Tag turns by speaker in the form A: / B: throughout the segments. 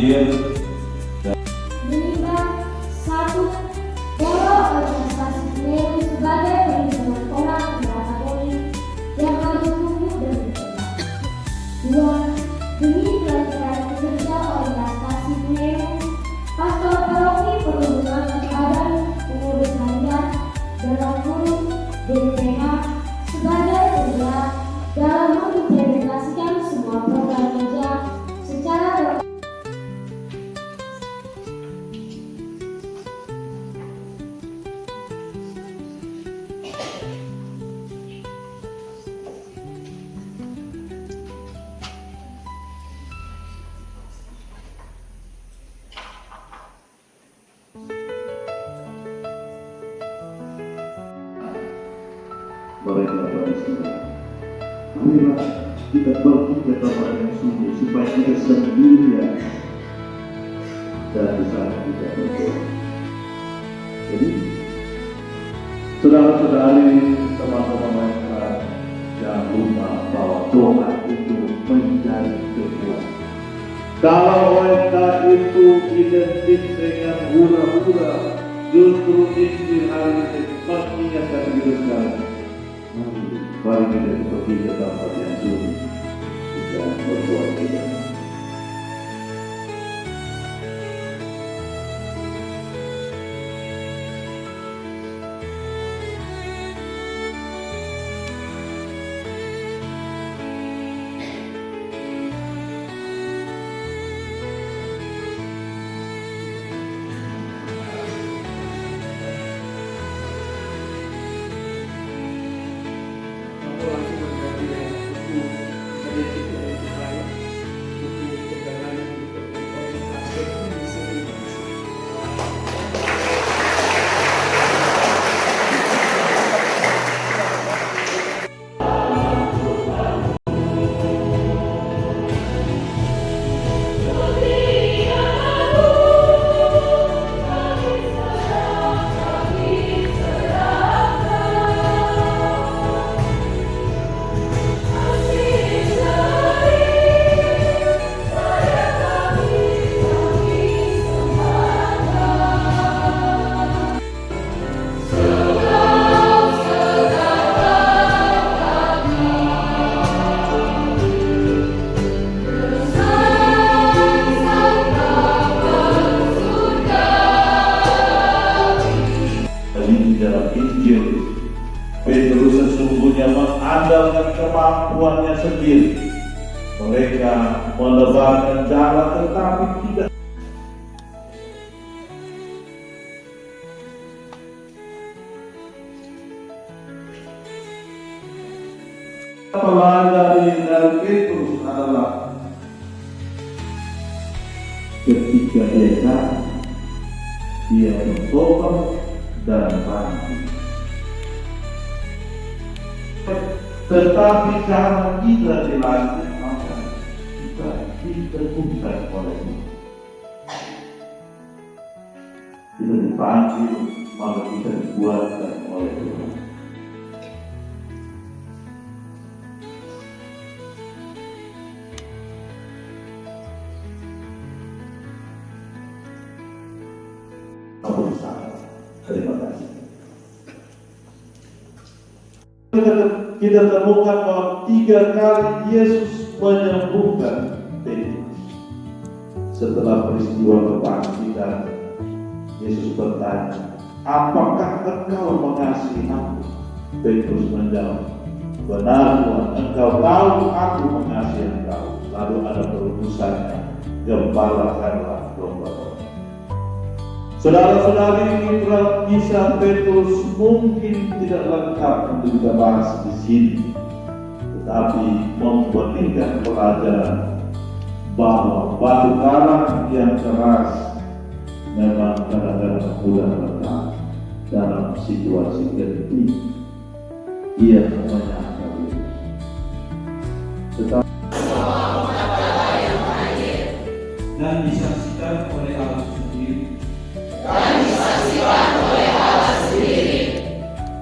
A: hadir.
B: Menimbang satu, bahwa organisasi Pneum sebagai perhimpunan orang berkatolik yang harus tumbuh dan berkembang. Dua, demi kelancaran kinerja organisasi Pneum, pastor paroki perlu menghadiri pengurus harian dalam kurung DPH sebagai penggerak dalam mengimplementasikan semua program kerja secara
C: mereka beristimewa. Marilah kita berpikir kepada yang sungguh supaya kita sendirian dan di sana kita berdoa. Jadi, saudara-saudari, teman-teman yang jangan lupa bahwa doa itu menjadi kekuatan. Kalau mereka itu identik dengan hura-hura, justru istri hari ini mengingatkan diri sekali. Mari kita pergi ke tempat yang sunyi dan berdoa kita. Dalam Injil, Petrus sesungguhnya mengandalkan kemampuannya sendiri. Mereka menebarkan jalan tetapi tidak pelajari dari Petrus adalah ketika dia bertobat dan mati. Tetapi karena kita dilantik, maka kita diteguhkan olehnya. Kita dipanggil, maka kita dikuatkan oleh Tuhan. Terima kasih. Kita temukan bahwa 3 kali Yesus menyembuhkan Petrus. Setelah peristiwa kebangkitan, Yesus bertanya, apakah engkau mengasihi aku? Petrus menjawab, benar Tuhan, engkau tahu aku mengasihi engkau. Lalu ada perutusannya, gembalakanlah domba-domba. Saudara-saudari, kisah Petrus mungkin tidak lengkap untuk kita bahas di sini, tetapi memberikan pelajaran bahwa batu karang yang keras memang kadang-kadang mudah retak dalam situasi genting. Ia menyangkal itu. Tetapi
D: dan disaksikan oleh Allah sendiri.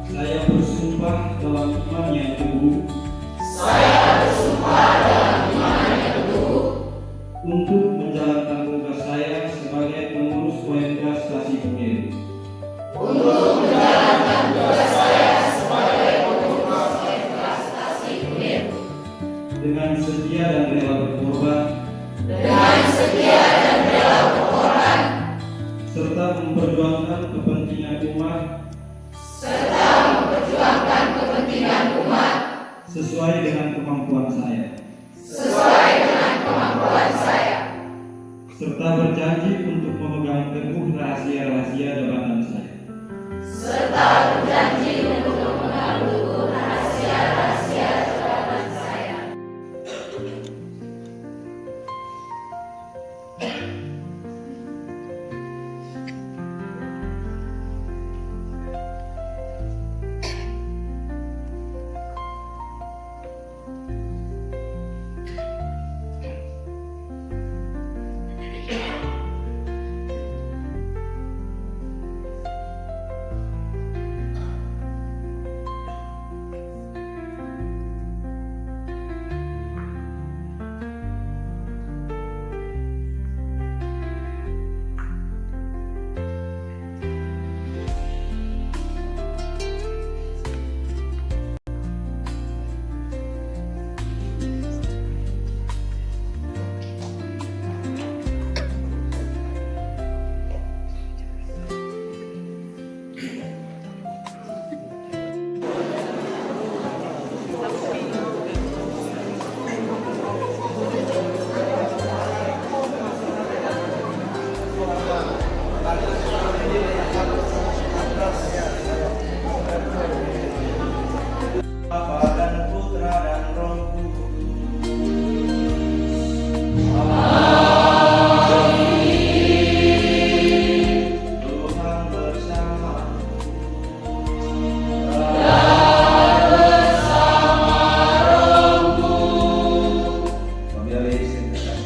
D: Saya bersumpah dalam iman yang teguh. Untuk menjalankan tugas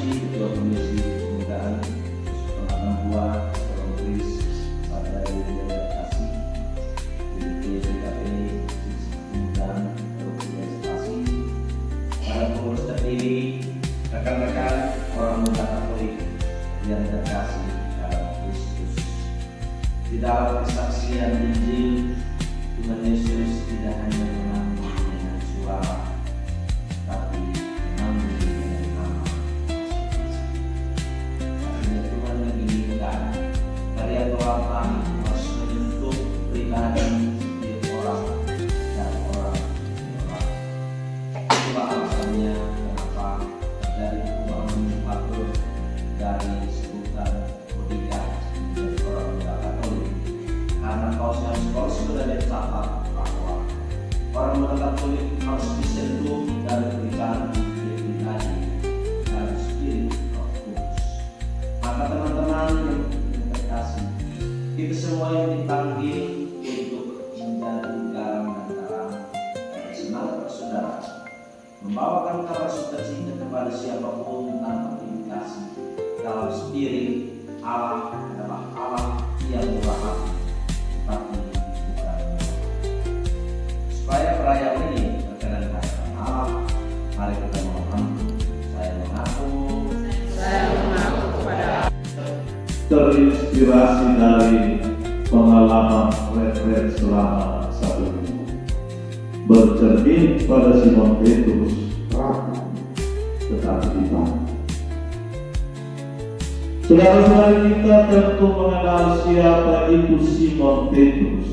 A: Sanusi, Ketua Komisi Kepemudaan, Pengalaman Kris, pada Delegasi, DPP, Kepemudaan, Organisasi, para pengurus terpilih, rekan-rekan orang muda Katolik yang terkasih dalam Kristus. Di dalam kesaksian Injil, Tuhan Yesus tidak hanya memanggil dengan suara, tapi memanggil dengan nama. Artinya Tuhan menginginkan karya Tuhan kami harus menyentuh pribadi setiap orang dan orang. Itulah alasannya kenapa dari perubahan nomenklatur dari sebutan Bodega menjadi orang muda Katolik. Karena kalau sudah dicatat bahwa orang muda Katolik harus disentuh dari pribadi dan spirit Roh Kudus. Maka teman-teman yang terkasih, kita semua yang dipanggil untuk menjadi garam dan terang dan semangat persaudaraan, membawakan kabar sukacita kepada siapapun tanpa limitasi. Dalam spirit Allah adalah Allah yang murah hati, tapi bukan murah. Supaya perayaan ini berkenan di hadapan Allah, mari kita mohon. Saya mengaku kepada
C: terinspirasi dari pengalaman retret selama 1 minggu, bercermin pada Simon Petrus, ragu tetapi dibantu. Saudara-saudara, kita tentu mengenal siapa itu Simon Petrus.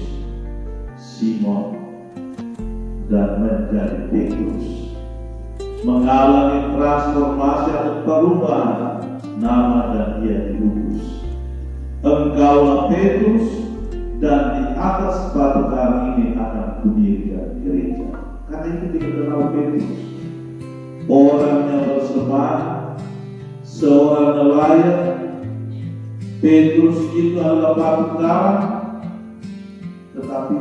C: Simon dan menjadi Petrus mengalami transformasi atau perubahan nama dan ia diutus. Engkaulah Petrus, dan di atas batu karang ini akan kudirikan gereja. Karena itu kita kenal Petrus, orang yang bersemangat, seorang nelayan. Petrus itu adalah batu karang, tetapi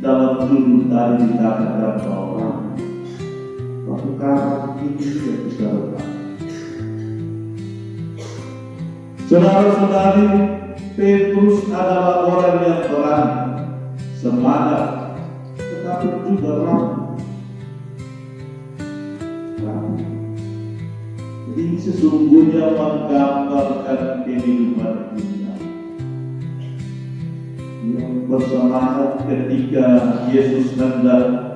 C: dalam judul tadi dikatakan bahwa batu karang ini tidak bisa retak. Saudara-saudari, Petrus adalah orang yang berani, semangat, tetapi juga ragu. Ini sesungguhnya menggambarkan kehidupan dunia yang bersemangat ketika Yesus hendak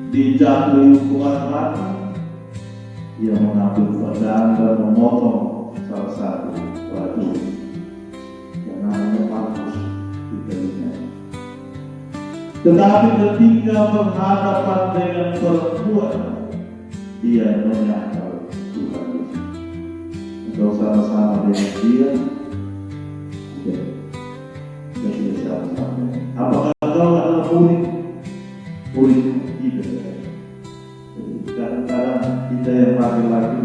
C: dijatuhi hukuman mati. Ia mengambil pedang dan memotong salah satu prajurit yang namanya Markus di telinga. Tetapi ketika berhadapan dengan perempuan, dia menyangkal Tuhan Yesus. Kalau sama-sama dengan dia, kita tidak sama-sama. Apakah kau adalah murid kita? Kadang-kadang kita yang laki-laki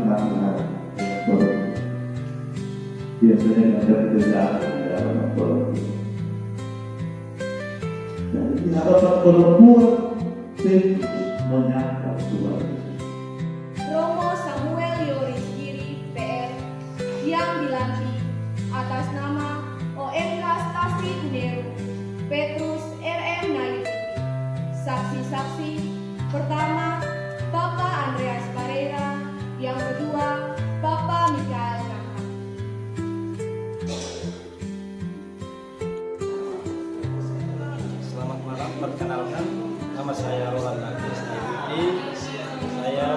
C: biasanya ada pekerjaan di dalam perempuan. Dan di hadapan perempuan, Petrus menyangkal Tuhan Yesus.
E: Romo Samuel Yoris Giri PR yang dilantik atas nama OMK Stasi Kuneru, Petrus RM Nayuti. Saksi-saksi pertama, Bapak Andreas Pereira. Yang kedua, Bapak Mikael Nahar.
F: Selamat malam, perkenalkan nama saya Roland Agus Nayuti. Saya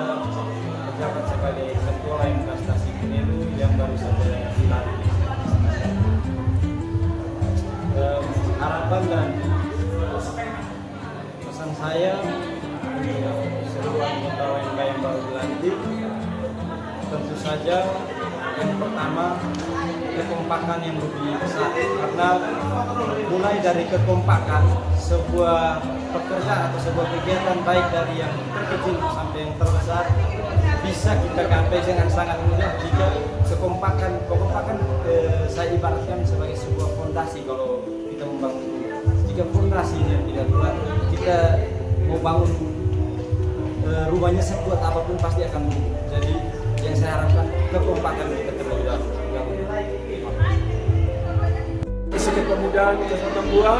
F: menjabat sebagai Ketua OMK Stasi Kuneru yang baru saja dilantik. Harapan dan pesan saya untuk seluruh anggota OMK yang baru dilantik, tentu saja yang pertama kekompakan yang lebih besar, karena mulai dari kekompakan sebuah pekerjaan atau sebuah kegiatan baik dari yang terkecil sampai yang terbesar bisa kita capai dengan sangat mudah jika kekompakan saya ibaratkan sebagai sebuah fondasi. Kalau kita membangun rumah, jika fondasinya tidak kuat, kita mau bangun rumahnya sekuat apapun pasti akan runtuh. Jadi yang saya harapkan kekompakan kita terlebih dahulu.
G: Isu kepemudaan Kota Tambua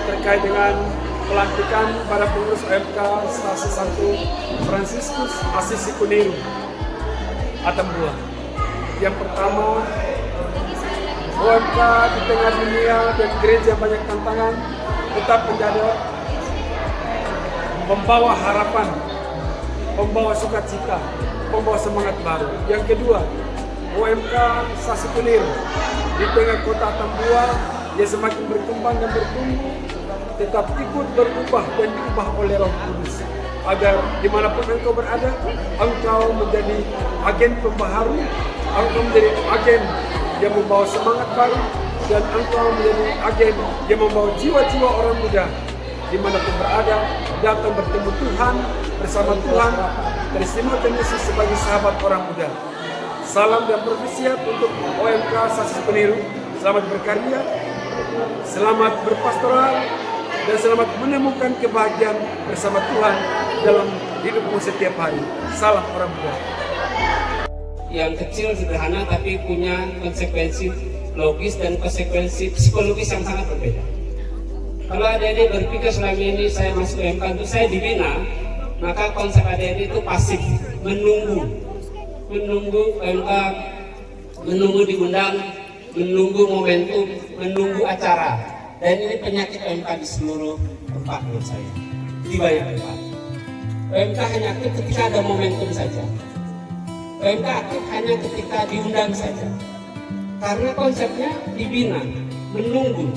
G: terkait dengan pelantikan para pengurus OMK Stasi 1 Fransiskus Asisi Kuniru Atambua. Yang pertama, OMK di tengah dunia dan gereja banyak tantangan tetap menjadi membawa harapan, membawa sukacita, membawa semangat baru. Yang kedua, OMK Stasi Kuniru di tengah kota Tambua yang semakin berkembang dan bertumbuh tetap ikut berubah dan diubah oleh Roh Kudus agar dimanapun engkau berada, engkau menjadi agen pembaharu, engkau menjadi agen yang membawa semangat baru, dan engkau menjadi agen yang membawa jiwa-jiwa orang muda dimanapun berada datang bertemu Tuhan, bersama Tuhan, terima Tuhan Yesus sebagai sahabat orang muda. Salam dan bersiap untuk OMK Stasi Kuniru. Selamat berkarya, selamat berpastoral, dan selamat menemukan kebahagiaan bersama Tuhan dalam hidupmu setiap hari. Salam orang muda.
H: Yang kecil sederhana tapi punya konsekuensi logis dan konsekuensi psikologis yang sangat berbeda. Kalau adik-adik berpikir selama ini saya masuk OMK untuk saya dibina, maka konsep adik-adik itu pasif, menunggu OMK, menunggu diundang, menunggu momentum, menunggu acara. Dan ini penyakit OMK di seluruh tempat menurut saya, di banyak tempat. OMK hanya aktif ketika ada momentum saja. OMK aktif hanya ketika diundang saja. Karena konsepnya dibina, menunggu.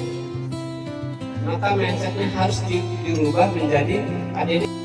H: Maka mindsetnya harus dirubah menjadi adik-adik